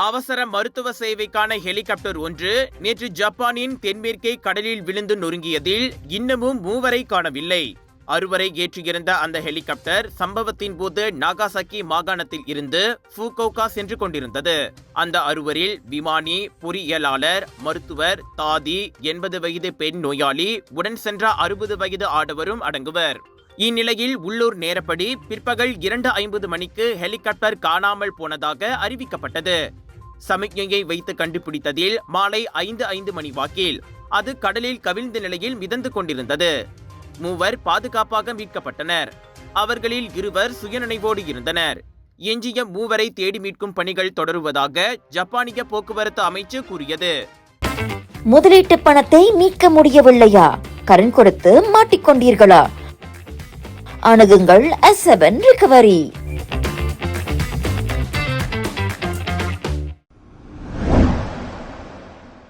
அவசர மருத்துவ சேவைக்கான ஹெலிகாப்டர் ஒன்று நேற்று ஜப்பானின் தென்மேற்கே கடலில் விழுந்து நொறுங்கியதில் இன்னமும் 3 காணவில்லை. 6 ஏற்றியிருந்த அந்த ஹெலிகாப்டர் சம்பவத்தின் போது நாகாசாக்கி மாகாணத்தில் இருந்து ஃபுகோகா சென்று கொண்டிருந்தது. அந்த 6 விமானி, பொறியியலாளர், மருத்துவர், தாதி, 80 வயது பெண் நோயாளி, உடன் சென்ற 60 வயது ஆடவரும் அடங்குவர். இந்நிலையில் உள்ளூர் நேரப்படி பிற்பகல் 2:50 மணிக்கு ஹெலிகாப்டர் காணாமல் போனதாக அறிவிக்கப்பட்டது. சமிக்ஞையை வைத்து கண்டுபிடித்ததில் மாலை 5:05 மணி வாக்கில் அது கடலில் கவிழ்ந்த நிலையில் மிதந்து கொண்டிருந்தது. 3 பாதுகாப்பாக மீட்கப்பட்டனர். அவர்களில் 2 சுயநினைவோடு இருந்தனர். எஞ்சிய 3 தேடி மீட்கும் பணிகள் தொடருவதாக ஜப்பானிய போக்குவரத்து அமைச்சு கூறியது. முதலீட்டு பணத்தை மீட்க முடியவில்லையா? கடன் கொடுத்து மாட்டிக்கொண்டீர்களா? அணுகுங்கள் S7 Recovery.